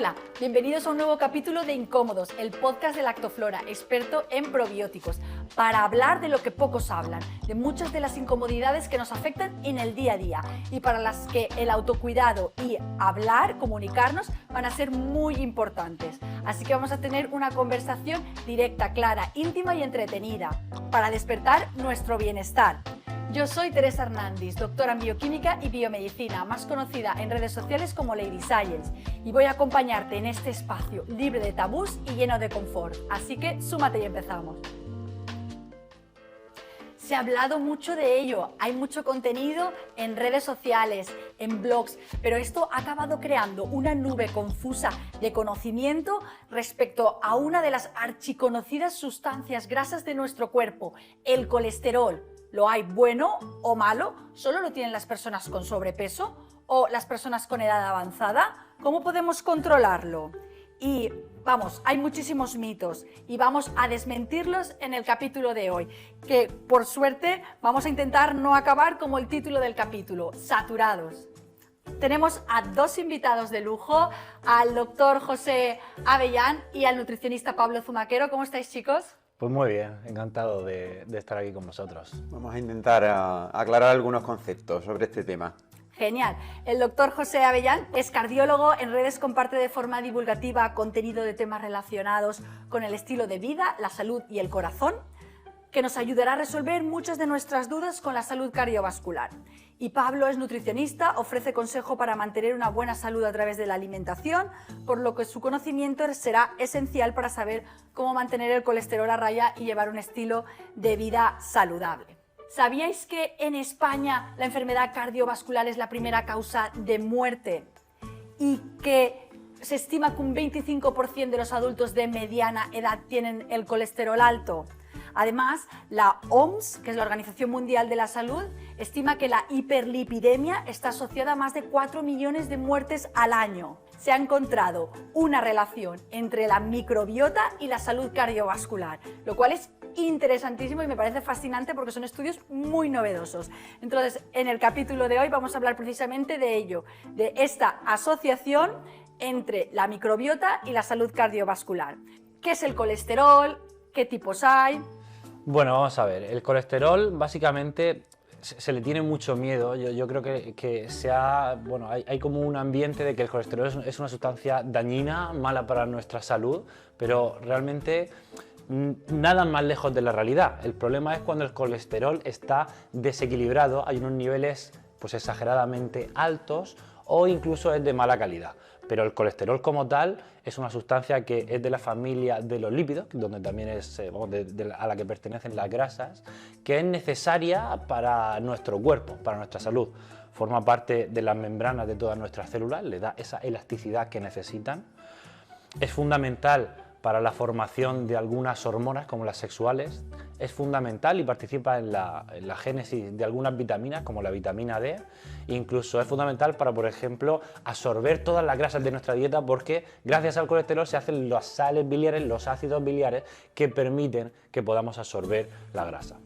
Hola, bienvenidos a un nuevo capítulo de Incómodos, el podcast de Lactoflora, experto en probióticos, para hablar de lo que pocos hablan, de muchas de las incomodidades que nos afectan en el día a día y para las que el autocuidado y hablar, comunicarnos, van a ser muy importantes. Así que vamos a tener una conversación directa, clara, íntima y entretenida, para despertar nuestro bienestar. Yo soy Teresa Hernández, doctora en bioquímica y biomedicina, más conocida en redes sociales como Lady Science, y voy a acompañarte en este espacio libre de tabús y lleno de confort. Así que súmate y empezamos. Se ha hablado mucho de ello, hay mucho contenido en redes sociales, en blogs, pero esto ha acabado creando una nube confusa de conocimiento respecto a una de las archiconocidas sustancias grasas de nuestro cuerpo, el colesterol. ¿Lo hay bueno o malo? ¿Solo lo tienen las personas con sobrepeso o las personas con edad avanzada? ¿Cómo podemos controlarlo? Y vamos, hay muchísimos mitos y vamos a desmentirlos en el capítulo de hoy, que por suerte vamos a intentar no acabar como el título del capítulo, saturados. Tenemos a dos invitados de lujo, al doctor José Avellán y al nutricionista Pablo Zumaquero. ¿Cómo estáis, chicos? Pues muy bien, encantado de estar aquí con vosotros. Vamos a intentar aclarar algunos conceptos sobre este tema. Genial. El doctor José Avellán es cardiólogo, en redes comparte de forma divulgativa contenido de temas relacionados con el estilo de vida, la salud y el corazón, que nos ayudará a resolver muchas de nuestras dudas con la salud cardiovascular. Y Pablo es nutricionista, ofrece consejo para mantener una buena salud a través de la alimentación, por lo que su conocimiento será esencial para saber cómo mantener el colesterol a raya y llevar un estilo de vida saludable. ¿Sabíais que en España la enfermedad cardiovascular es la primera causa de muerte y que se estima que un 25% de los adultos de mediana edad tienen el colesterol alto? Además, la OMS, que es la Organización Mundial de la Salud, estima que la hiperlipidemia está asociada a más de 4 millones de muertes al año. Se ha encontrado una relación entre la microbiota y la salud cardiovascular, lo cual es interesantísimo y me parece fascinante porque son estudios muy novedosos. Entonces, en el capítulo de hoy vamos a hablar precisamente de ello, de esta asociación entre la microbiota y la salud cardiovascular. ¿Qué es el colesterol? ¿Qué tipos hay? Bueno, vamos a ver, el colesterol básicamente se le tiene mucho miedo. Yo creo que hay como un ambiente de que el colesterol es una sustancia dañina, mala para nuestra salud, pero realmente nada más lejos de la realidad. El problema es cuando el colesterol está desequilibrado, hay unos niveles pues exageradamente altos o incluso es de mala calidad. Pero el colesterol como tal es una sustancia que es de la familia de los lípidos, donde también es a la que pertenecen las grasas, que es necesaria para nuestro cuerpo, para nuestra salud. Forma parte de las membranas de todas nuestras células, le da esa elasticidad que necesitan. Es fundamental para la formación de algunas hormonas como las sexuales, es fundamental y participa en la génesis de algunas vitaminas como la vitamina D, incluso es fundamental para, por ejemplo, absorber todas las grasas de nuestra dieta porque gracias al colesterol se hacen las sales biliares, los ácidos biliares que permiten que podamos absorber la grasa.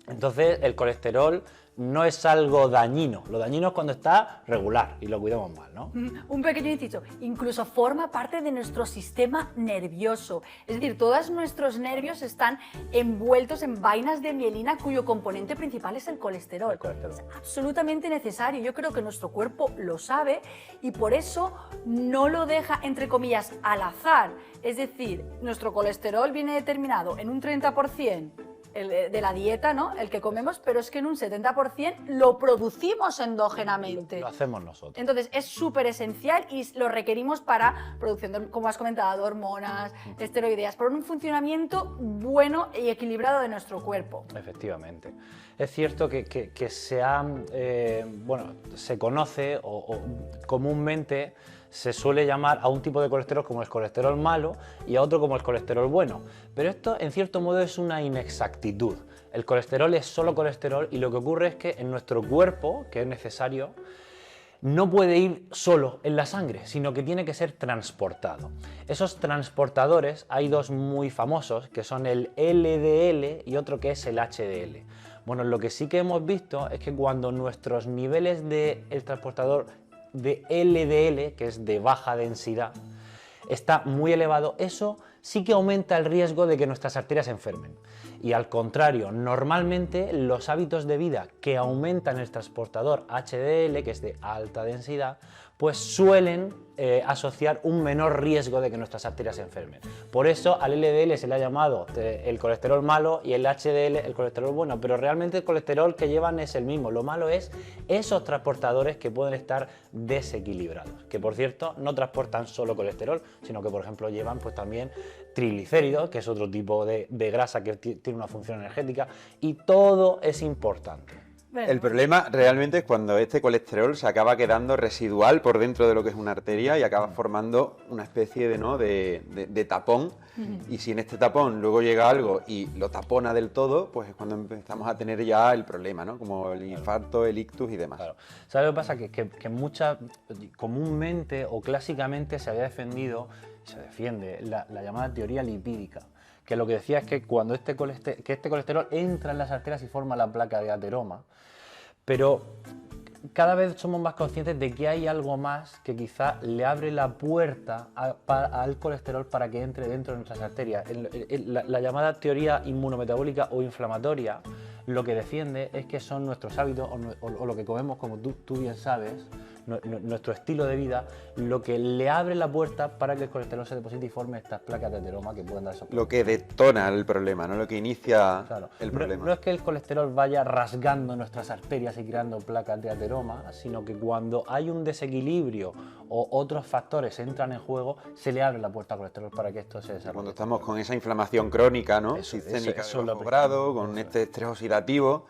Entonces el colesterol no es algo dañino, lo dañino es cuando está regular y lo cuidamos mal, ¿no? Un pequeño inciso, incluso forma parte de nuestro sistema nervioso, es decir, todos nuestros nervios están envueltos en vainas de mielina cuyo componente principal es el colesterol. Es absolutamente necesario, yo creo que nuestro cuerpo lo sabe y por eso no lo deja, entre comillas, al azar, es decir, nuestro colesterol viene determinado en un 30% de la dieta, ¿no? El que comemos, pero es que en un 70% lo producimos endógenamente. Lo hacemos nosotros. Entonces es súper esencial y lo requerimos para producción, como has comentado, de hormonas, esteroideas, por un funcionamiento bueno y equilibrado de nuestro cuerpo. Efectivamente. Es cierto que se conoce o comúnmente se suele llamar a un tipo de colesterol como el colesterol malo y a otro como el colesterol bueno. Pero esto, en cierto modo, es una inexactitud. El colesterol es solo colesterol y lo que ocurre es que en nuestro cuerpo, que es necesario, no puede ir solo en la sangre, sino que tiene que ser transportado. Esos transportadores, hay dos muy famosos, que son el LDL y otro que es el HDL. Bueno, lo que sí que hemos visto es que cuando nuestros niveles del transportador de LDL, que es de baja densidad, está muy elevado, eso sí que aumenta el riesgo de que nuestras arterias se enfermen. Y al contrario, normalmente los hábitos de vida que aumentan el transportador HDL, que es de alta densidad, pues suelen asociar un menor riesgo de que nuestras arterias se enfermen. Por eso al LDL se le ha llamado el colesterol malo y el HDL el colesterol bueno, pero realmente el colesterol que llevan es el mismo. Lo malo es esos transportadores que pueden estar desequilibrados, que por cierto no transportan solo colesterol, sino que por ejemplo llevan pues también triglicéridos, que es otro tipo de grasa que tiene una función energética, y todo es importante. El problema realmente es cuando este colesterol se acaba quedando residual por dentro de lo que es una arteria y acaba formando una especie de, ¿no? de tapón. Y si en este tapón luego llega algo y lo tapona del todo, pues es cuando empezamos a tener ya el problema, ¿no? Como el infarto, el ictus y demás. Claro. ¿Sabes lo que pasa? Que comúnmente o clásicamente se había defendido, se defiende, la llamada teoría lipídica, que lo que decía es que cuando este colesterol entra en las arterias y forma la placa de ateroma, pero cada vez somos más conscientes de que hay algo más que quizá le abre la puerta al colesterol para que entre dentro de nuestras arterias. La llamada teoría inmunometabólica o inflamatoria lo que defiende es que son nuestros hábitos o lo que comemos, como tú bien sabes, nuestro estilo de vida, lo que le abre la puerta para que el colesterol se deposite y forme estas placas de ateroma que pueden dar esos problemas. Lo que detona el problema, ¿no? Lo que inicia Claro. el problema. No es que el colesterol vaya rasgando nuestras arterias y creando placas de ateroma, sino que cuando hay un desequilibrio o otros factores entran en juego, se le abre la puerta al colesterol para que esto se desarrolle. Cuando estamos con esa inflamación crónica, ¿no? Sistémica eso de es bajo lo grado, con este estrés oxidativo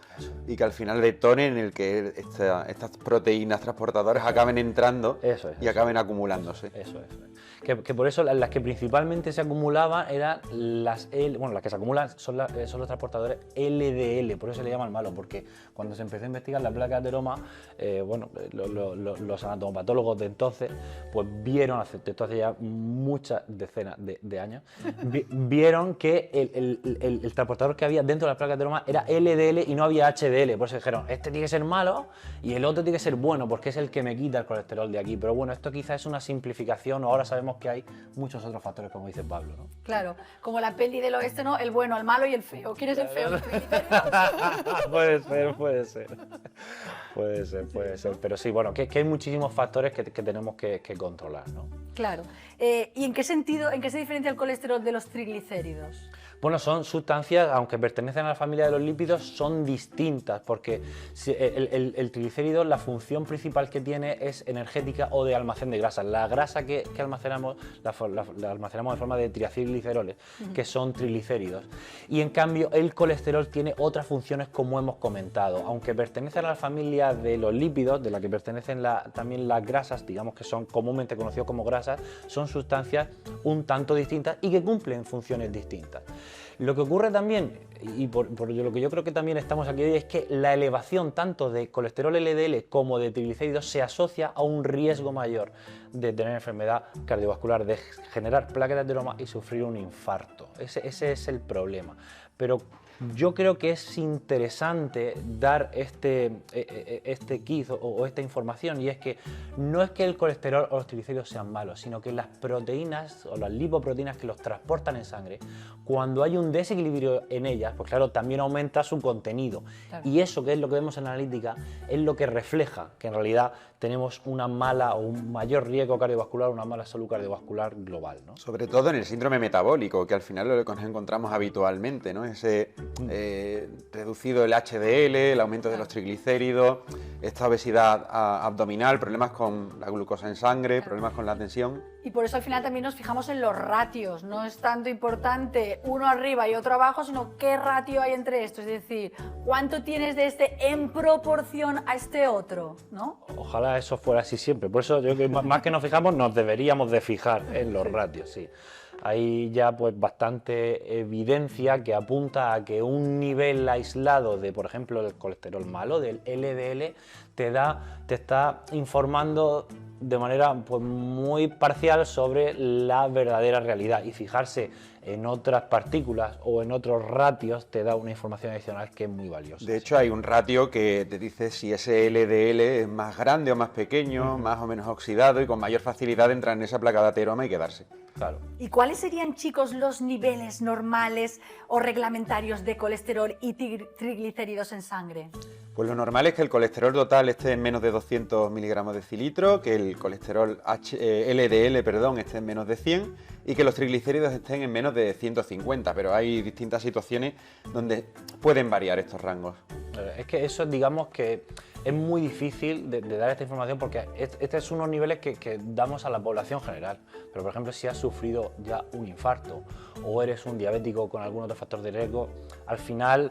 y que al final detone en el que estas proteínas transportadoras acaben entrando y acaben acumulándose. Eso es. Que por eso las que principalmente se acumulaban eran las que se acumulan son los transportadores LDL, por eso se le llaman malo, porque cuando se empezó a investigar la placa de ateroma, los anatomopatólogos de entonces, pues vieron, hace ya muchas decenas de años, vieron que el transportador que había dentro de la placa de ateroma era LDL y no había HDL, por eso dijeron, este tiene que ser malo y el otro tiene que ser bueno, porque es el que me quita el colesterol de aquí. Pero bueno, esto quizás es una simplificación, ahora sabemos que hay muchos otros factores, como dice Pablo, ¿no? Claro, como la peli del oeste, ¿no? El bueno, el malo y el feo. ¿Quién es el feo? Puede ser. Pero sí, bueno, que hay muchísimos factores que tenemos que controlar, ¿no? Claro. ¿Y en qué sentido, en qué se diferencia el colesterol de los triglicéridos? Bueno, son sustancias, aunque pertenecen a la familia de los lípidos, son distintas, porque el triglicérido, la función principal que tiene es energética o de almacén de grasa. La grasa que almacenamos, la almacenamos en forma de triacilgliceroles, que son triglicéridos. Y en cambio, el colesterol tiene otras funciones, como hemos comentado. Aunque pertenecen a la familia de los lípidos, de la que pertenecen también las grasas, digamos que son comúnmente conocidos como grasas, son sustancias un tanto distintas y que cumplen funciones distintas. Lo que ocurre también, y por lo que yo creo que también estamos aquí hoy, es que la elevación tanto de colesterol LDL como de triglicéridos se asocia a un riesgo mayor de tener enfermedad cardiovascular, de generar placas de ateroma y sufrir un infarto. Ese es el problema. Pero yo creo que es interesante dar este quiz o esta información, y es que no es que el colesterol o los triglicéridos sean malos, sino que las proteínas o las lipoproteínas que los transportan en sangre, cuando hay un desequilibrio en ellas, pues claro, también aumenta su contenido. Claro. Y eso, que es lo que vemos en la analítica, es lo que refleja que en realidad tenemos una mala o un mayor riesgo cardiovascular, una mala salud cardiovascular global, ¿no? Sobre todo en el síndrome metabólico, que al final es lo que nos encontramos habitualmente, ¿no? Ese reducido el HDL, el aumento de los triglicéridos, esta obesidad abdominal, problemas con la glucosa en sangre, problemas con la tensión. Y por eso al final también nos fijamos en los ratios. No es tanto importante uno arriba y otro abajo, sino qué ratio hay entre estos. Es decir, cuánto tienes de este en proporción a este otro, ¿no? Ojalá eso fuera así siempre. Por eso yo creo que más que nos fijamos, nos deberíamos de fijar en los ratios, sí. Hay ya pues bastante evidencia que apunta a que un nivel aislado de, por ejemplo, el colesterol malo, del LDL, te está informando de manera pues, muy parcial sobre la verdadera realidad, y fijarse en otras partículas o en otros ratios te da una información adicional que es muy valiosa. De hecho, hay un ratio que te dice si ese LDL es más grande o más pequeño, más o menos oxidado, y con mayor facilidad entra en esa placa de ateroma y quedarse. Claro. ¿Y cuáles serían, chicos, los niveles normales o reglamentarios de colesterol y triglicéridos en sangre? Pues lo normal es que el colesterol total esté en menos de 200 miligramos de decilitro, que el colesterol LDL, esté en menos de 100 y que los triglicéridos estén en menos de 150, pero hay distintas situaciones donde pueden variar estos rangos. Es que eso, digamos que es muy difícil de dar esta información, porque este es unos niveles que damos a la población general. Pero, por ejemplo, si has sufrido ya un infarto o eres un diabético con algún otro factor de riesgo, al final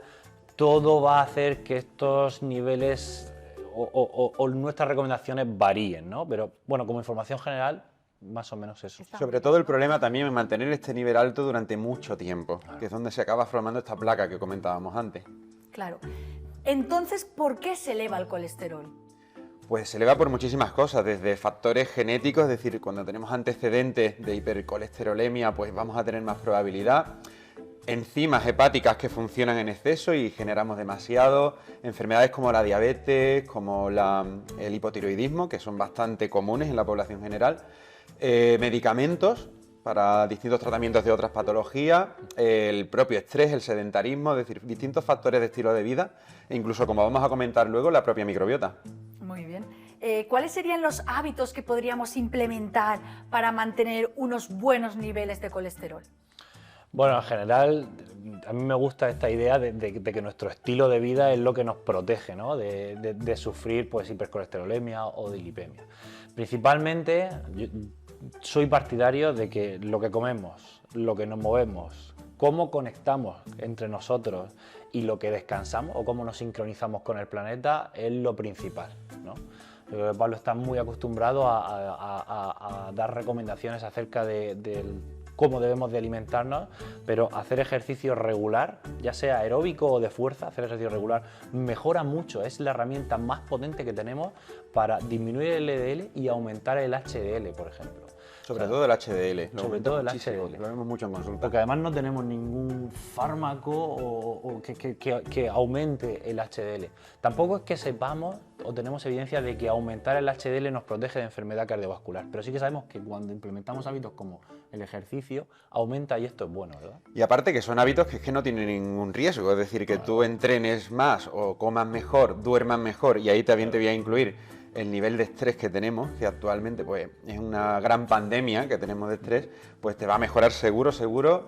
todo va a hacer que estos niveles o nuestras recomendaciones varíen, ¿no? Pero, bueno, como información general, más o menos eso. Sobre todo el problema también es mantener este nivel alto durante mucho tiempo, que es donde se acaba formando esta placa que comentábamos antes. Claro. Entonces, ¿por qué se eleva el colesterol? Pues se eleva por muchísimas cosas, desde factores genéticos, es decir, cuando tenemos antecedentes de hipercolesterolemia, pues vamos a tener más probabilidad. Enzimas hepáticas que funcionan en exceso y generamos demasiado, enfermedades como la diabetes, como el hipotiroidismo, que son bastante comunes en la población general, medicamentos para distintos tratamientos de otras patologías, el propio estrés, el sedentarismo, es decir, distintos factores de estilo de vida e incluso, como vamos a comentar luego, la propia microbiota. Muy bien. ¿Cuáles serían los hábitos que podríamos implementar para mantener unos buenos niveles de colesterol? Bueno, en general, a mí me gusta esta idea de que nuestro estilo de vida es lo que nos protege, ¿no? de sufrir pues, hipercolesterolemia o dislipemia. Principalmente, yo soy partidario de que lo que comemos, lo que nos movemos, cómo conectamos entre nosotros y lo que descansamos o cómo nos sincronizamos con el planeta es lo principal, ¿no? Yo creo que Pablo está muy acostumbrado a dar recomendaciones acerca del cómo debemos de alimentarnos, pero hacer ejercicio regular, ya sea aeróbico o de fuerza, hacer ejercicio regular mejora mucho, es la herramienta más potente que tenemos para disminuir el LDL y aumentar el HDL, por ejemplo. Sobre todo el HDL. Sobre todo el HDL. Lo vemos mucho en consulta. Porque además no tenemos ningún fármaco que aumente el HDL. Tampoco es que sepamos o tenemos evidencia de que aumentar el HDL nos protege de enfermedad cardiovascular. Pero sí que sabemos que cuando implementamos hábitos como el ejercicio, aumenta y esto es bueno, ¿verdad? Y aparte que son hábitos que es que no tienen ningún riesgo. Es decir, que tú entrenes más o comas mejor, duermas mejor, y ahí también te voy a incluir el nivel de estrés que tenemos, que actualmente pues, es una gran pandemia que tenemos de estrés, pues te va a mejorar seguro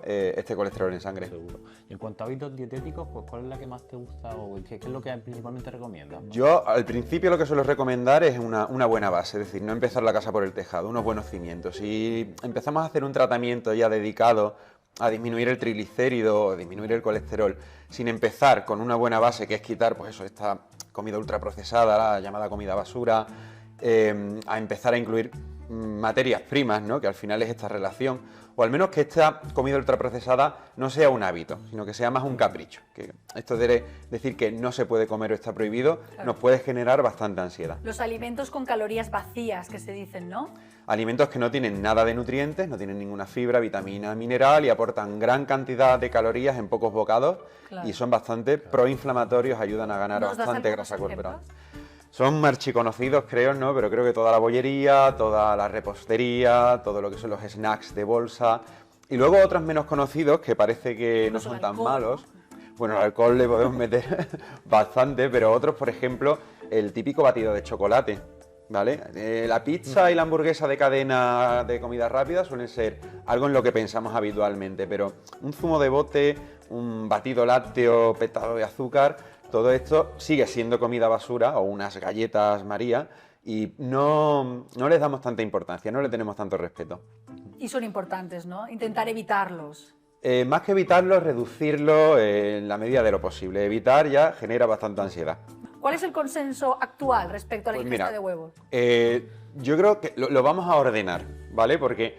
este colesterol en sangre. Seguro. Y en cuanto a hábitos dietéticos, pues ¿cuál es la que más te gusta o qué es lo que principalmente recomiendas? Yo al principio lo que suelo recomendar es una buena base, es decir, no empezar la casa por el tejado, unos buenos cimientos. Si empezamos a hacer un tratamiento ya dedicado a disminuir el triglicérido o disminuir el colesterol, sin empezar con una buena base, que es quitar pues eso, esta comida ultraprocesada, la llamada comida basura, a empezar a incluir materias primas, ¿no? Que al final es esta relación, o al menos que esta comida ultraprocesada no sea un hábito, sino que sea más un capricho. Que esto de decir que no se puede comer o está prohibido, claro, nos puede generar bastante ansiedad. Los alimentos con calorías vacías, que se dicen, ¿no? Alimentos que no tienen nada de nutrientes, no tienen ninguna fibra, vitamina, mineral y aportan gran cantidad de calorías en pocos bocados, claro, y son bastante proinflamatorios, ayudan a ganar bastante grasa corporal. Son archiconocidos, creo, ¿no? Pero creo que toda la bollería, toda la repostería, todo lo que son los snacks de bolsa, y luego otros menos conocidos que parece que no son tan malos. Bueno, el alcohol le podemos meter bastante, pero otros, por ejemplo, el típico batido de chocolate, ¿vale? La pizza y la hamburguesa de cadena de comida rápida suelen ser algo en lo que pensamos habitualmente, pero un zumo de bote, un batido lácteo petado de azúcar, todo esto sigue siendo comida basura o unas galletas María y no les damos tanta importancia, no le tenemos tanto respeto. Y son importantes, ¿no? Intentar evitarlos. Más que evitarlos, reducirlo en la medida de lo posible. Evitar ya genera bastante ansiedad. ¿Cuál es el consenso actual respecto a la ingesta de huevos? Yo creo que lo vamos a ordenar, ¿vale? Porque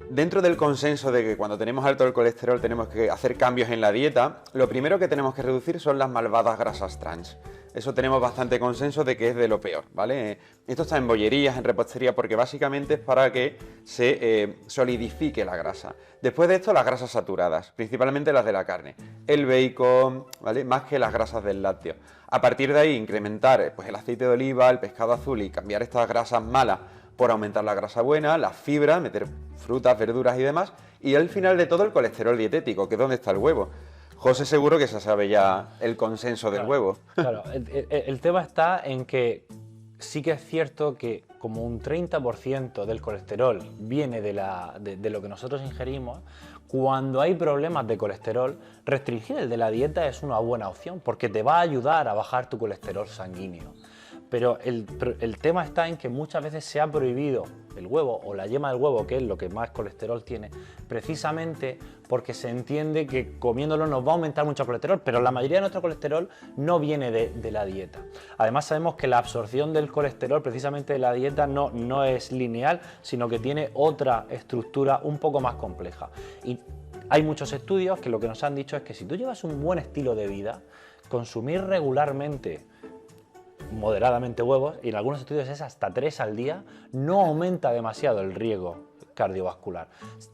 Dentro del consenso de que cuando tenemos alto el colesterol tenemos que hacer cambios en la dieta, lo primero que tenemos que reducir son las malvadas grasas trans. Eso tenemos bastante consenso de que es de lo peor, ¿vale? Esto está en bollerías, en repostería, porque básicamente es para que se solidifique la grasa. Después de esto, las grasas saturadas, principalmente las de la carne, el bacon, ¿vale? Más que las grasas del lácteo. A partir de ahí, incrementar pues, el aceite de oliva, el pescado azul y cambiar estas grasas malas por aumentar la grasa buena, las fibras, meter frutas, verduras y demás. Y al final de todo, el colesterol dietético, que es donde está el huevo. José seguro que se sabe ya el consenso del huevo. Claro, el tema está en que sí que es cierto que como un 30% del colesterol viene de lo que nosotros ingerimos, cuando hay problemas de colesterol, restringir el de la dieta es una buena opción porque te va a ayudar a bajar tu colesterol sanguíneo. Pero el tema está en que muchas veces se ha prohibido el huevo o la yema del huevo, que es lo que más colesterol tiene, precisamente porque se entiende que comiéndolo nos va a aumentar mucho el colesterol, pero la mayoría de nuestro colesterol no viene de la dieta. Además sabemos que la absorción del colesterol precisamente de la dieta no es lineal, sino que tiene otra estructura un poco más compleja. Y hay muchos estudios que lo que nos han dicho es que si tú llevas un buen estilo de vida, consumir regularmente moderadamente huevos, y en algunos estudios es hasta 3 al día, no aumenta demasiado el riesgo cardiovascular.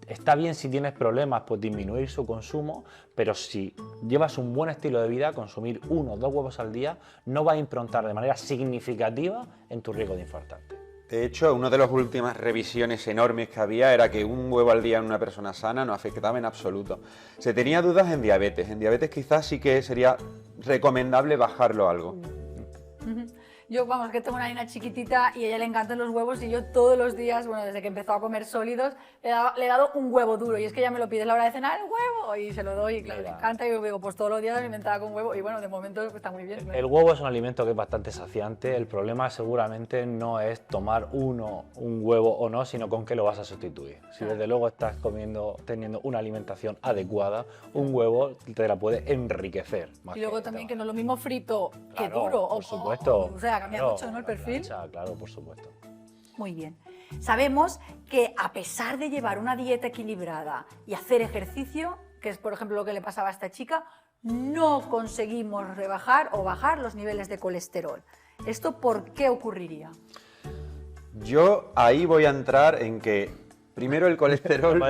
Está bien si tienes problemas, pues disminuir su consumo, pero si llevas un buen estilo de vida, consumir 1 o 2 huevos al día no va a improntar de manera significativa en tu riesgo de infartarte. De hecho, una de las últimas revisiones enormes que había era que un huevo al día en una persona sana no afectaba en absoluto. Se tenía dudas en diabetes. En diabetes quizás sí que sería recomendable bajarlo algo. Yo, vamos, que tengo una niña chiquitita y a ella le encantan los huevos y yo todos los días, bueno, desde que empezó a comer sólidos, le he dado un huevo duro y es que ella me lo pide a la hora de cenar, el huevo, y se lo doy y claro, le encanta y yo digo, pues todos los días alimentada con huevo y bueno, de momento está muy bien. El huevo es un alimento que es bastante saciante, el problema seguramente no es tomar un huevo o no, sino con qué lo vas a sustituir. Si desde luego estás teniendo una alimentación adecuada, un huevo te la puede enriquecer. Y luego también que no es lo mismo frito que claro, duro. Por supuesto. O sea, cambia mucho, ¿no? El perfil. Claro, por supuesto. Muy bien. Sabemos que a pesar de llevar una dieta equilibrada y hacer ejercicio, que es por ejemplo lo que le pasaba a esta chica, no conseguimos rebajar o bajar los niveles de colesterol. ¿Esto por qué ocurriría? Yo ahí voy a entrar en que primero el colesterol la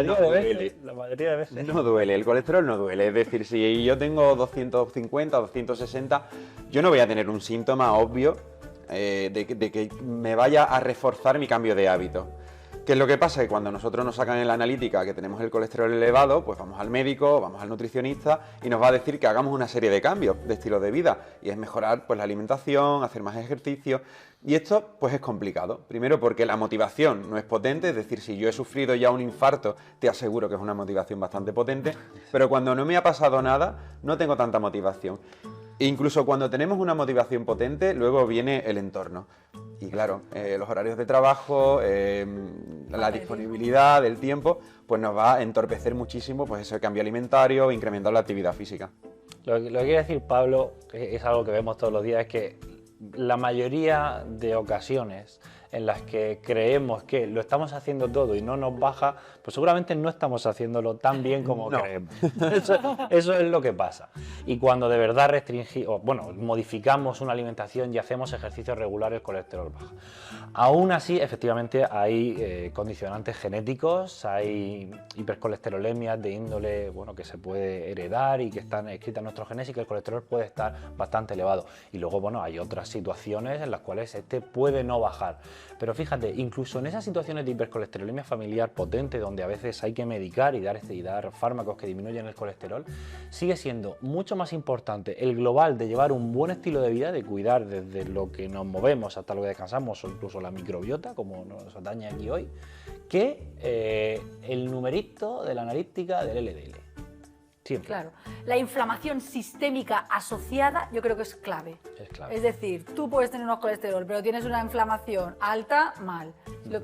mayoría de veces. No duele, el colesterol no duele. Es decir, si yo tengo 250, 260, yo no voy a tener un síntoma obvio de que me vaya a reforzar mi cambio de hábito. ¿Qué es lo que pasa? Que cuando nosotros nos sacan en la analítica que tenemos el colesterol elevado, pues vamos al médico, vamos al nutricionista y nos va a decir que hagamos una serie de cambios de estilo de vida y es mejorar pues la alimentación, hacer más ejercicio y esto pues es complicado. Primero porque la motivación no es potente, es decir, si yo he sufrido ya un infarto, te aseguro que es una motivación bastante potente, pero cuando no me ha pasado nada, no tengo tanta motivación. E incluso cuando tenemos una motivación potente, luego viene el entorno. Y claro, los horarios de trabajo, la disponibilidad del tiempo, pues nos va a entorpecer muchísimo pues ese cambio alimentario, incrementar la actividad física. Lo que quiere decir Pablo, es algo que vemos todos los días, es que la mayoría de ocasiones en las que creemos que lo estamos haciendo todo y no nos baja, pues seguramente no estamos haciéndolo tan bien como creemos. Eso es lo que pasa. Y cuando de verdad modificamos una alimentación y hacemos ejercicios regulares, el colesterol baja. Aún así, efectivamente, hay condicionantes genéticos, hay hipercolesterolemias de índole que se puede heredar y que están escritas en nuestros genes y que el colesterol puede estar bastante elevado. Y luego, hay otras situaciones en las cuales este puede no bajar. Pero fíjate, incluso en esas situaciones de hipercolesterolemia familiar potente, donde a veces hay que medicar y dar fármacos que disminuyen el colesterol, sigue siendo mucho más importante el global de llevar un buen estilo de vida, de cuidar desde lo que nos movemos hasta lo que descansamos, o incluso la microbiota, como nos atañe aquí hoy, que el numerito de la analítica del LDL. Siempre. Claro. La inflamación sistémica asociada yo creo que es clave. Es clave. Es decir, tú puedes tener unos colesterol, pero tienes una inflamación alta, mal.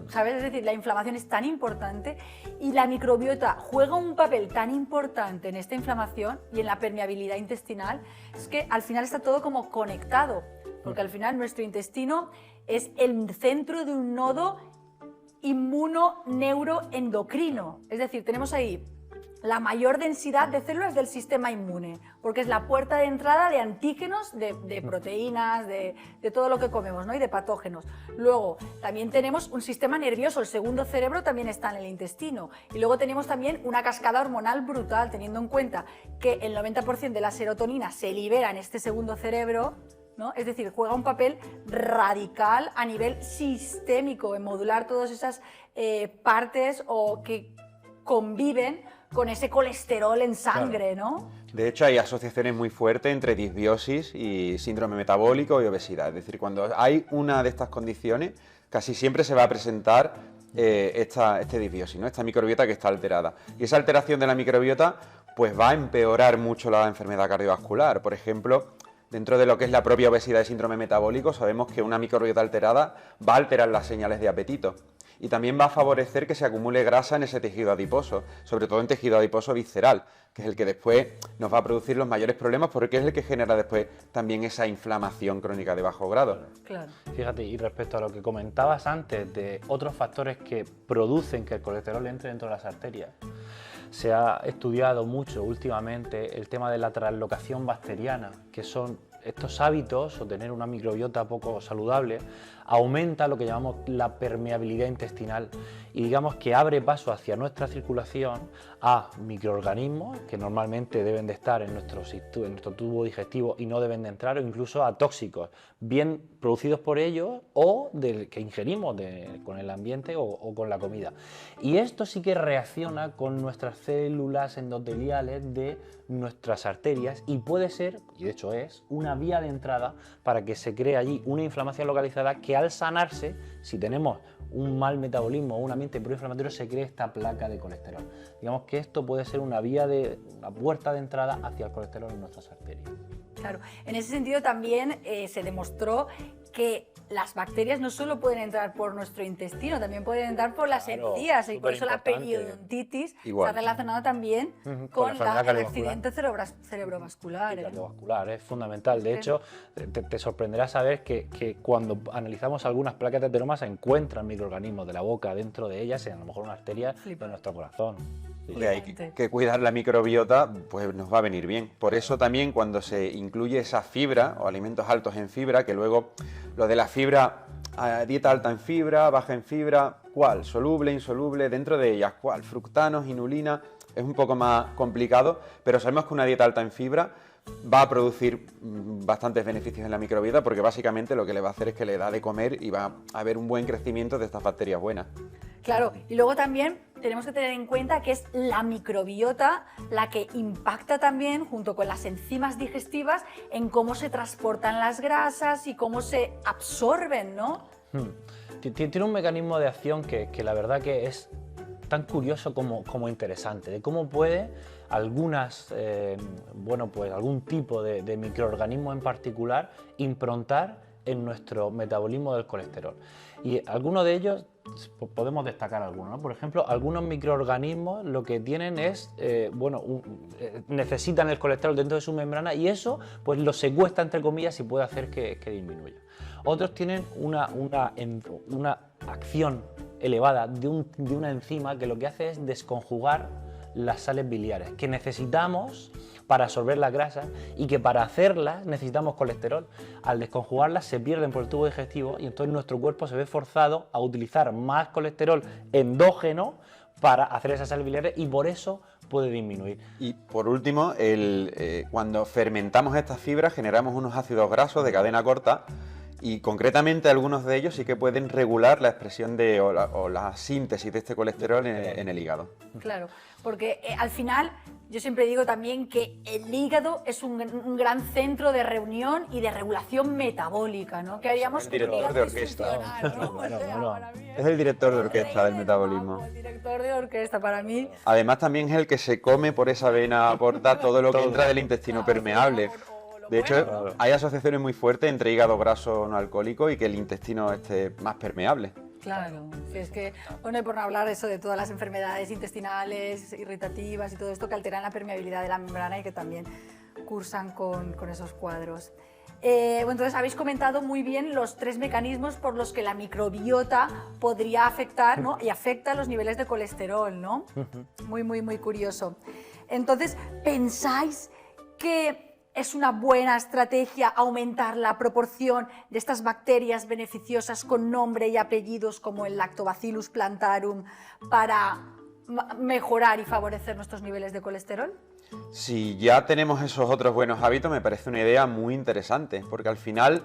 ¿Sabes? Es decir, la inflamación es tan importante y la microbiota juega un papel tan importante en esta inflamación y en la permeabilidad intestinal, es que al final está todo como conectado, porque al final nuestro intestino es el centro de un nodo inmunoneuroendocrino. Es decir, tenemos ahí la mayor densidad de células del sistema inmune, porque es la puerta de entrada de antígenos, de proteínas, de todo lo que comemos, ¿no? Y de patógenos. Luego, también tenemos un sistema nervioso, el segundo cerebro también está en el intestino. Y luego tenemos también una cascada hormonal brutal, teniendo en cuenta que el 90% de la serotonina se libera en este segundo cerebro, ¿no? Es decir, juega un papel radical a nivel sistémico en modular todas esas partes o que conviven con ese colesterol en sangre, ¿no? De hecho, hay asociaciones muy fuertes entre disbiosis y síndrome metabólico y obesidad. Es decir, cuando hay una de estas condiciones, casi siempre se va a presentar este disbiosis, ¿no? Esta microbiota que está alterada. Y esa alteración de la microbiota pues va a empeorar mucho la enfermedad cardiovascular. Por ejemplo, dentro de lo que es la propia obesidad y síndrome metabólico, sabemos que una microbiota alterada va a alterar las señales de apetito. Y también va a favorecer que se acumule grasa en ese tejido adiposo, sobre todo en tejido adiposo visceral, que es el que después nos va a producir los mayores problemas porque es el que genera después también esa inflamación crónica de bajo grado. Claro. Fíjate, y respecto a lo que comentabas antes de otros factores que producen que el colesterol entre dentro de las arterias, se ha estudiado mucho últimamente el tema de la translocación bacteriana, que son estos hábitos o tener una microbiota poco saludable, aumenta lo que llamamos la permeabilidad intestinal y digamos que abre paso hacia nuestra circulación a microorganismos que normalmente deben de estar en nuestro tubo digestivo y no deben de entrar, o incluso a tóxicos, bien producidos por ellos o que ingerimos con el ambiente o con la comida. Y esto sí que reacciona con nuestras células endoteliales de nuestras arterias y puede ser, y de hecho es, una vía de entrada para que se cree allí una inflamación localizada que al sanarse, si tenemos un mal metabolismo o un ambiente proinflamatorio, se cree esta placa de colesterol. Digamos que esto puede ser una puerta de entrada hacia el colesterol en nuestras arterias. Claro, en ese sentido también se demostró que las bacterias no solo pueden entrar por nuestro intestino, también pueden entrar por las encías, y por eso la periodontitis está relacionada también con el accidente cerebrovascular. Cardiovascular, es fundamental. De hecho, te sorprenderá saber que cuando analizamos algunas placas de ateroma se encuentran microorganismos de la boca dentro de ellas, y a lo mejor una arteria de nuestro corazón. Hay que cuidar la microbiota, pues nos va a venir bien. Por eso también cuando se incluye esa fibra o alimentos altos en fibra, que luego lo de la fibra, dieta alta en fibra, baja en fibra, ¿cuál? Soluble, insoluble, dentro de ellas, ¿cuál? Fructanos, inulina, es un poco más complicado, pero sabemos que una dieta alta en fibra va a producir bastantes beneficios en la microbiota porque básicamente lo que le va a hacer es que le da de comer y va a haber un buen crecimiento de estas bacterias buenas. Claro, y luego también tenemos que tener en cuenta que es la microbiota la que impacta también, junto con las enzimas digestivas, en cómo se transportan las grasas y cómo se absorben, ¿no? Tiene un mecanismo de acción que la verdad que es tan curioso como interesante, de cómo puede algún tipo de microorganismo en particular improntar en nuestro metabolismo del colesterol. Y algunos de ellos, podemos destacar algunos, ¿no? Por ejemplo, algunos microorganismos lo que tienen es, necesitan el colesterol dentro de su membrana y eso pues lo secuestra, entre comillas, y puede hacer que disminuya. Otros tienen una acción elevada de una enzima que lo que hace es desconjugar las sales biliares que necesitamos para absorber las grasas y que para hacerlas necesitamos colesterol. Al desconjugarlas se pierden por el tubo digestivo y entonces nuestro cuerpo se ve forzado a utilizar más colesterol endógeno para hacer esas sales biliares y por eso puede disminuir. Y por último, cuando fermentamos estas fibras generamos unos ácidos grasos de cadena corta y concretamente algunos de ellos sí que pueden regular la expresión o la síntesis de este colesterol en el hígado. Claro, porque al final yo siempre digo también que el hígado es un gran centro de reunión y de regulación metabólica, ¿no? ¿Qué haríamos el director de orquesta. ¿No? Es el director de orquesta del metabolismo. El director de orquesta para mí. Además también es el que se come por esa vena porta todo lo que entra del intestino permeable. De hecho, hay asociaciones muy fuertes entre hígado graso no alcohólico y que el intestino esté más permeable. Claro, si es que, bueno, y por no hablar eso de todas las enfermedades intestinales, irritativas y todo esto que alteran la permeabilidad de la membrana y que también cursan con esos cuadros. Bueno, entonces habéis comentado muy bien los 3 mecanismos por los que la microbiota podría afectar, ¿no? Y afecta los niveles de colesterol, ¿no? Muy curioso. Entonces, ¿pensáis que es una buena estrategia aumentar la proporción de estas bacterias beneficiosas con nombre y apellidos como el Lactobacillus plantarum para mejorar y favorecer nuestros niveles de colesterol? Si ya tenemos esos otros buenos hábitos, me parece una idea muy interesante, porque al final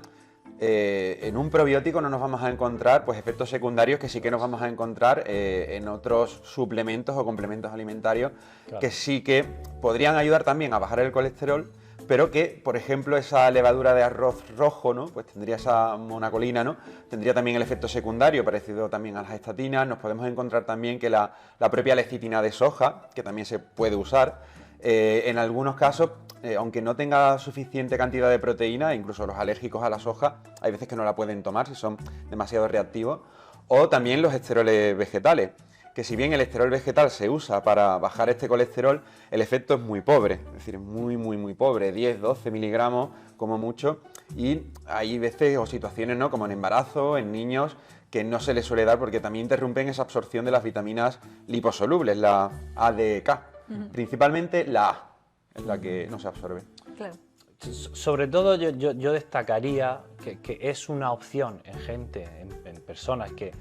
en un probiótico no nos vamos a encontrar pues, efectos secundarios que sí que nos vamos a encontrar en otros suplementos o complementos alimentarios, claro, que sí que podrían ayudar también a bajar el colesterol, pero que, por ejemplo, esa levadura de arroz rojo, ¿no? Pues tendría esa monacolina, ¿no? Tendría también el efecto secundario, parecido también a las estatinas. Nos podemos encontrar también que la propia lecitina de soja, que también se puede usar, en algunos casos, aunque no tenga suficiente cantidad de proteína, incluso los alérgicos a la soja, hay veces que no la pueden tomar si son demasiado reactivos, o también los esteroles vegetales, que si bien el esterol vegetal se usa para bajar este colesterol, el efecto es muy pobre, es decir, muy pobre, 10-12 miligramos como mucho, y hay veces o situaciones, ¿no?, como en embarazo, en niños, que no se les suele dar porque también interrumpen esa absorción de las vitaminas liposolubles, la A, D, E, K. Principalmente la A es la que no se absorbe. Claro. Sobre todo yo destacaría que es una opción en gente, en personas que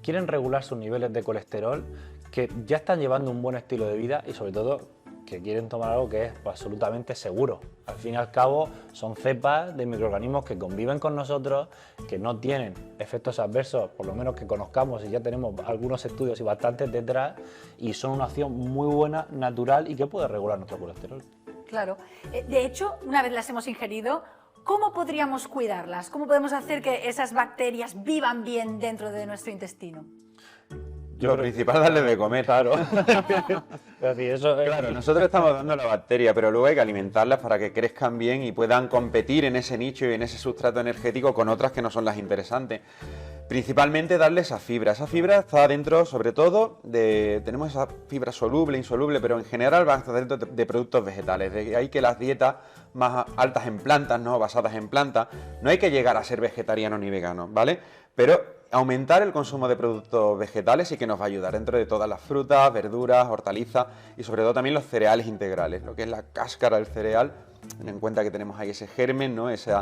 quieren regular sus niveles de colesterol, que ya están llevando un buen estilo de vida y sobre todo que quieren tomar algo que es absolutamente seguro. Al fin y al cabo son cepas de microorganismos que conviven con nosotros, que no tienen efectos adversos, por lo menos que conozcamos, y ya tenemos algunos estudios y bastantes detrás, y son una opción muy buena, natural y que puede regular nuestro colesterol. Claro. De hecho, una vez las hemos ingerido, ¿cómo podríamos cuidarlas? ¿Cómo podemos hacer que esas bacterias vivan bien dentro de nuestro intestino? Lo principal es darle de comer. Claro. Claro, nosotros estamos dando la bacteria, pero luego hay que alimentarlas para que crezcan bien y puedan competir en ese nicho y en ese sustrato energético con otras que no son las interesantes. Principalmente darle esa fibra. Esa fibra está dentro, sobre todo, tenemos esa fibra soluble, insoluble, pero en general va a estar dentro de productos vegetales. De ahí que las dietas más altas en plantas, ¿no?, basadas en plantas, no hay que llegar a ser vegetariano ni vegano, ¿vale? Pero aumentar el consumo de productos vegetales sí que nos va a ayudar dentro de todas las frutas, verduras, hortalizas y sobre todo también los cereales integrales, lo que es la cáscara del cereal. Ten en cuenta que tenemos ahí ese germen, ¿no?, ese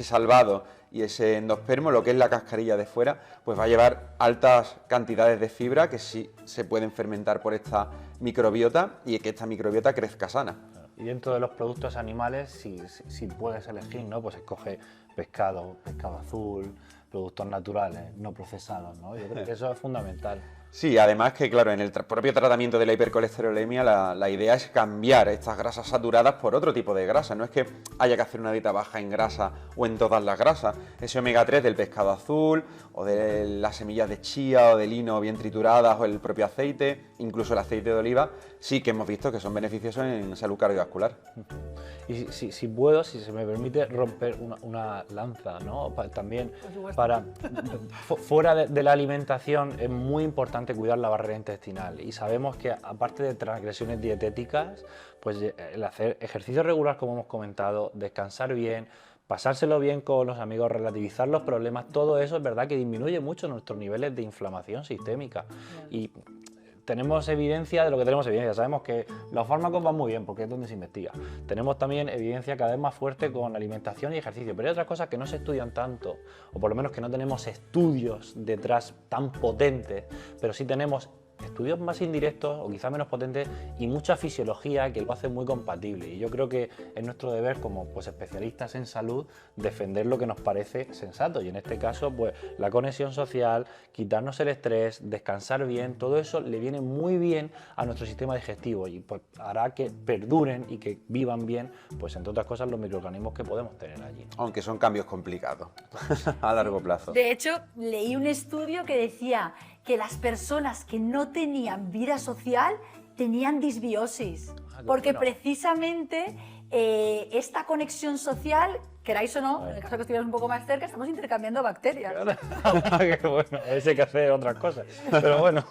salvado y ese endospermo, lo que es la cascarilla de fuera, pues va a llevar altas cantidades de fibra que sí se pueden fermentar por esta microbiota y que esta microbiota crezca sana. Y dentro de los productos animales, si puedes elegir, ¿no?, pues escoge pescado azul, productos naturales, no procesados, ¿no? Yo creo que eso es fundamental. Sí, además que, claro, en el propio tratamiento de la hipercolesterolemia la idea es cambiar estas grasas saturadas por otro tipo de grasa. No es que haya que hacer una dieta baja en grasa o en todas las grasas. Ese omega 3 del pescado azul o de las semillas de chía o de lino bien trituradas o el propio aceite, incluso el aceite de oliva, sí que hemos visto que son beneficiosos en salud cardiovascular. Y si puedo, si se me permite, romper una lanza, ¿no? También para fuera de la alimentación es muy importante cuidar la barrera intestinal y sabemos que aparte de transgresiones dietéticas, pues el hacer ejercicio regular, como hemos comentado, descansar bien, pasárselo bien con los amigos, relativizar los problemas, todo eso es verdad que disminuye mucho nuestros niveles de inflamación sistémica. Y tenemos evidencia de lo que tenemos evidencia. Sabemos que los fármacos van muy bien porque es donde se investiga. Tenemos también evidencia cada vez más fuerte con alimentación y ejercicio, pero hay otras cosas que no se estudian tanto, o por lo menos que no tenemos estudios detrás tan potentes, pero sí tenemos estudios más indirectos o quizá menos potentes y mucha fisiología que lo hace muy compatible. Y yo creo que es nuestro deber como pues, especialistas en salud defender lo que nos parece sensato. Y en este caso, pues la conexión social, quitarnos el estrés, descansar bien, todo eso le viene muy bien a nuestro sistema digestivo y pues, hará que perduren y que vivan bien, pues entre otras cosas, los microorganismos que podemos tener allí, ¿no? Aunque son cambios complicados a largo plazo. De hecho, leí un estudio que decía que las personas que no tenían vida social tenían disbiosis, porque precisamente esta conexión social, queráis o no, en el caso de que estuvieras un poco más cerca, estamos intercambiando bacterias. Qué bueno, a veces hay que hacer otras cosas. Pero bueno,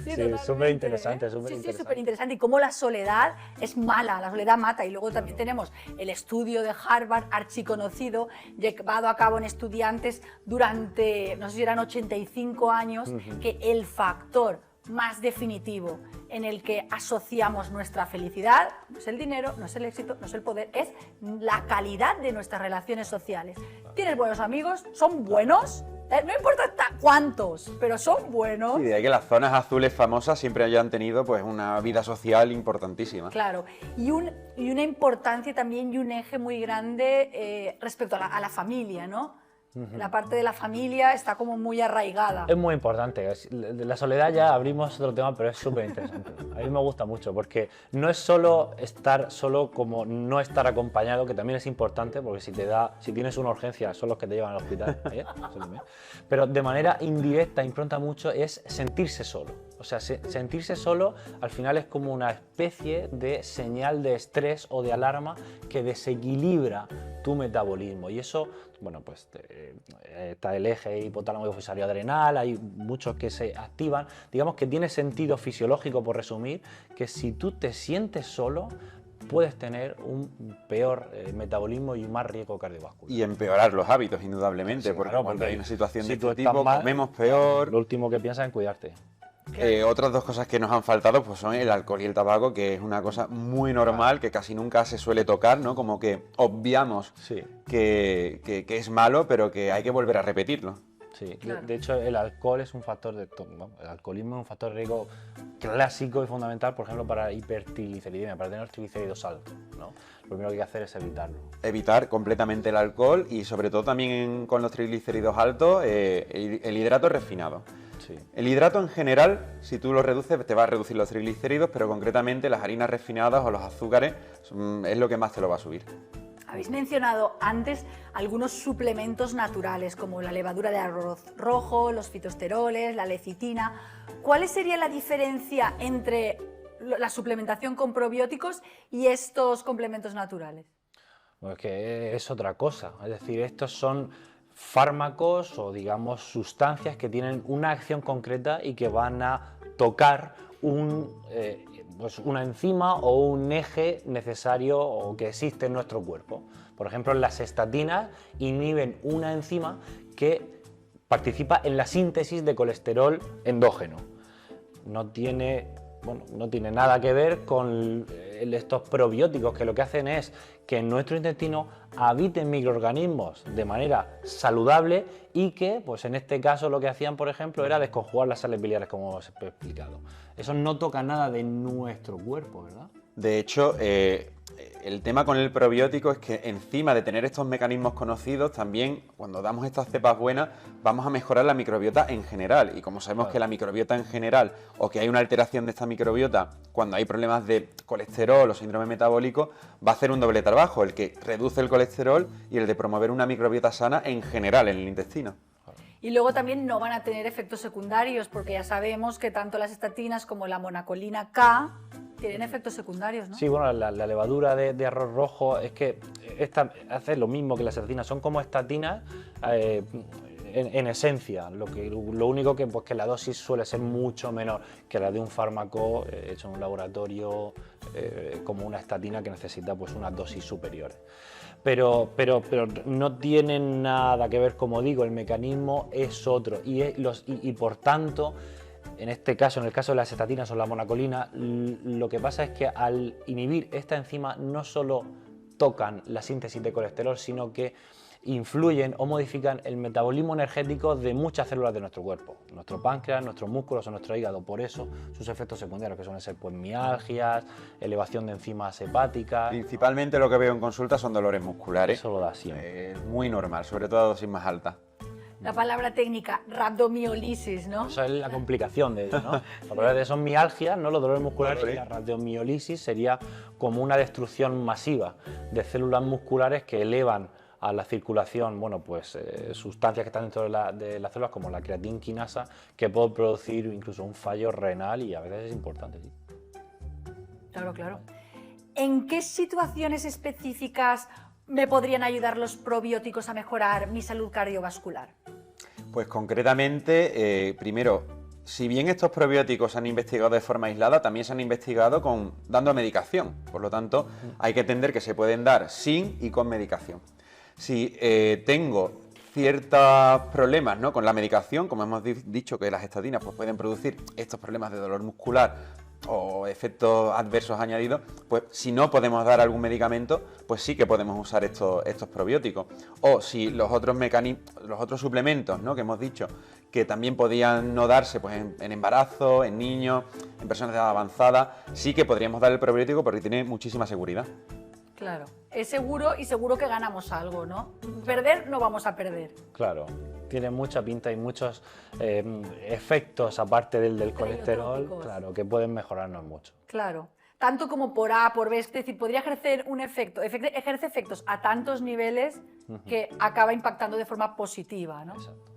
sí, totalmente, súper interesante, súper Sí, interesante. súper interesante. Y cómo la soledad es mala, la soledad mata. Y luego también tenemos el estudio de Harvard, archiconocido, llevado a cabo en estudiantes durante, no sé si eran 85 años, que el factor más definitivo en el que asociamos nuestra felicidad no es el dinero, no es el éxito, no es el poder, es la calidad de nuestras relaciones sociales. Tienes buenos amigos, son buenos, no importa cuántos, pero son buenos. Sí, de ahí que las zonas azules famosas siempre hayan tenido pues una vida social importantísima. Claro, y una importancia también y un eje muy grande respecto a la familia, ¿no? La parte de la familia está como muy arraigada. Es muy importante. De la soledad ya abrimos otro tema, pero es súper interesante. A mí me gusta mucho porque no es solo estar solo como no estar acompañado, que también es importante, porque si tienes una urgencia son los que te llevan al hospital. Pero de manera indirecta, impronta mucho, es sentirse solo. O sea, sentirse solo al final es como una especie de señal de estrés o de alarma que desequilibra tu metabolismo. Y eso, bueno, pues está el eje hipotálamo hipofisario adrenal, hay muchos que se activan. Digamos que tiene sentido fisiológico, por resumir, que si tú te sientes solo, puedes tener un peor metabolismo y un más riesgo cardiovascular. Y empeorar los hábitos, indudablemente, Sí, porque claro, cuando porque hay una situación si de tú este estás tipo, mal, comemos peor. Lo último que piensas es en cuidarte. Otras dos cosas que nos han faltado pues son el alcohol y el tabaco, que es una cosa muy normal, que casi nunca se suele tocar, ¿no? Como que obviamos Sí. que es malo, pero que hay que volver a repetirlo. Sí, Claro. de hecho el alcohol es un factor el alcoholismo es un factor de riesgo clásico y fundamental, por ejemplo, para hipertrigliceridemia, para tener triglicéridos altos, ¿no? Lo primero que hay que hacer es evitarlo. Evitar completamente el alcohol y sobre todo también con los triglicéridos altos, el hidrato refinado. Sí. El hidrato en general, si tú lo reduces, te va a reducir los triglicéridos, pero concretamente las harinas refinadas o los azúcares es lo que más te lo va a subir. Habéis mencionado antes algunos suplementos naturales como la levadura de arroz rojo, los fitosteroles, la lecitina. ¿Cuál sería la diferencia entre la suplementación con probióticos y estos complementos naturales? Pues que es otra cosa, es decir, estos son fármacos o digamos sustancias que tienen una acción concreta y que van a tocar pues una enzima o un eje necesario o que existe en nuestro cuerpo. Por ejemplo, las estatinas inhiben una enzima que participa en la síntesis de colesterol endógeno. No tiene nada que ver con estos probióticos, que lo que hacen es que en nuestro intestino habiten microorganismos de manera saludable y que, pues en este caso, lo que hacían, por ejemplo, era desconjugar las sales biliares, como hemos explicado. Eso no toca nada de nuestro cuerpo, ¿verdad? De hecho, el tema con el probiótico es que encima de tener estos mecanismos conocidos, también cuando damos estas cepas buenas, vamos a mejorar la microbiota en general. Y como sabemos que la microbiota en general, o que hay una alteración de esta microbiota, cuando hay problemas de colesterol o síndrome metabólico, va a hacer un doble trabajo, el que reduce el colesterol y el de promover una microbiota sana en general en el intestino. Y luego también no van a tener efectos secundarios, porque ya sabemos que tanto las estatinas como la monacolina K tienen efectos secundarios, ¿no? Sí, bueno, la levadura de arroz rojo es que hace lo mismo que las estatinas, son como estatinas en esencia, lo único que, pues, que la dosis suele ser mucho menor que la de un fármaco hecho en un laboratorio como una estatina que necesita pues unas dosis superiores. Pero no tienen nada que ver, como digo, el mecanismo es otro y por tanto, en este caso, en el caso de las estatinas o la monacolina, lo que pasa es que al inhibir esta enzima no solo tocan la síntesis de colesterol, sino que influyen o modifican el metabolismo energético de muchas células de nuestro cuerpo, nuestro páncreas, nuestros músculos o nuestro hígado. Por eso sus efectos secundarios, que suelen ser pues mialgias, elevación de enzimas hepáticas. Principalmente lo que veo en consulta son dolores musculares. Eso lo da siempre. Es muy normal, sobre todo a dosis más altas. La palabra técnica, rabdomiolisis, ¿no? Eso es la complicación de ello, ¿no? Los dolores son mialgias, ¿no? Los dolores musculares, Dolores. y la radiomiolisis sería como una destrucción masiva de células musculares que elevan a la circulación, bueno, pues sustancias que están dentro de las células, como la creatinquinasa, que pueden producir incluso un fallo renal y a veces es importante, sí. Claro, claro. ¿En qué situaciones específicas me podrían ayudar los probióticos a mejorar mi salud cardiovascular? Pues concretamente, primero, si bien estos probióticos se han investigado de forma aislada, también se han investigado dando medicación. Por lo tanto, hay que entender que se pueden dar sin y con medicación. Si tengo ciertos problemas, ¿no?, con la medicación, como hemos dicho que las estatinas pues, pueden producir estos problemas de dolor muscular o efectos adversos añadidos, pues si no podemos dar algún medicamento, pues sí que podemos usar estos probióticos. O si los otros suplementos, ¿no?, que hemos dicho que también podían no darse pues, en embarazo, en niños, en personas de edad avanzada, sí que podríamos dar el probiótico porque tiene muchísima seguridad. Claro, es seguro y seguro que ganamos algo, ¿no? Perder no vamos a perder. Claro, tiene mucha pinta y muchos efectos aparte del colesterol, claro, que pueden mejorarnos mucho. Claro, tanto como por A, por B, es decir, podría ejercer un efecto, ejerce efectos a tantos niveles que acaba impactando de forma positiva, ¿no? Exacto.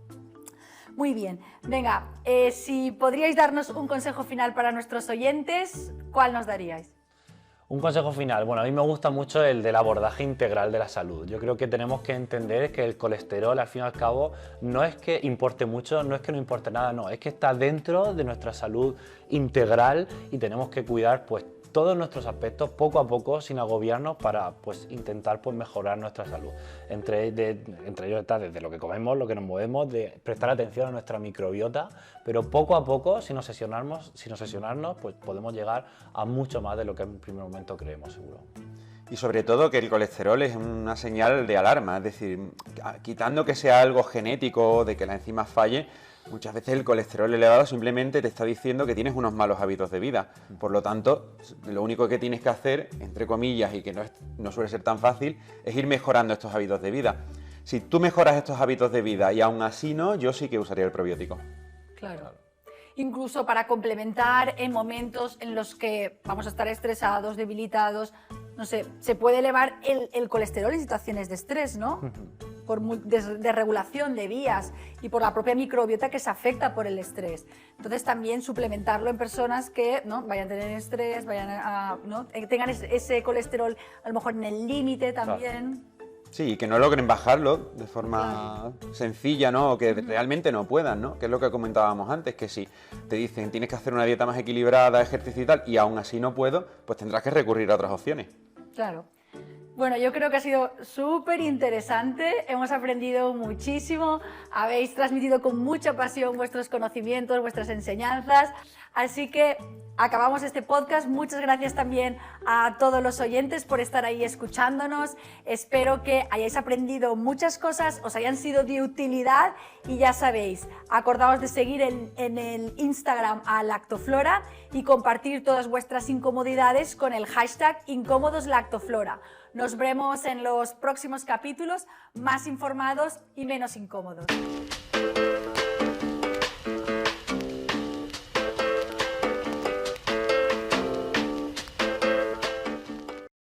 Muy bien, venga, si podríais darnos un consejo final para nuestros oyentes, ¿cuál nos daríais? Un consejo final, bueno, a mí me gusta mucho el del abordaje integral de la salud. Yo creo que tenemos que entender que el colesterol, al fin y al cabo, no es que importe mucho, no es que no importe nada, no, es que está dentro de nuestra salud integral y tenemos que cuidar pues todos nuestros aspectos poco a poco sin agobiarnos para pues intentar pues mejorar nuestra salud. Entre ellos está desde lo que comemos, lo que nos movemos, de prestar atención a nuestra microbiota, pero poco a poco, sin obsesionarnos, pues podemos llegar a mucho más de lo que en primer momento creemos, seguro. Y sobre todo que el colesterol es una señal de alarma, es decir, quitando que sea algo genético, de que la enzima falle, muchas veces el colesterol elevado simplemente te está diciendo que tienes unos malos hábitos de vida. Por lo tanto, lo único que tienes que hacer, entre comillas, y que no suele ser tan fácil, es ir mejorando estos hábitos de vida. Si tú mejoras estos hábitos de vida y aún así no, yo sí que usaría el probiótico. Claro. Incluso para complementar en momentos en los que vamos a estar estresados, debilitados, no sé, se puede elevar el colesterol en situaciones de estrés, ¿no? Por desregulación de vías y por la propia microbiota que se afecta por el estrés. Entonces también suplementarlo en personas que no vayan a tener estrés, ¿no? Tengan ese colesterol a lo mejor en el límite también. Claro. Sí, que no logren bajarlo de forma sencilla, ¿no? O que realmente no puedan, ¿no? Que es lo que comentábamos antes, que si te dicen tienes que hacer una dieta más equilibrada, ejercicio y tal, y aún así no puedo, pues tendrás que recurrir a otras opciones. Claro. Bueno, yo creo que ha sido súper interesante, hemos aprendido muchísimo, habéis transmitido con mucha pasión vuestros conocimientos, vuestras enseñanzas, así que acabamos este podcast. Muchas gracias también a todos los oyentes por estar ahí escuchándonos, espero que hayáis aprendido muchas cosas, os hayan sido de utilidad y ya sabéis, acordaos de seguir en el Instagram a Lactoflora y compartir todas vuestras incomodidades con el hashtag #IncómodosLactoflora. Nos vemos en los próximos capítulos más informados y menos incómodos.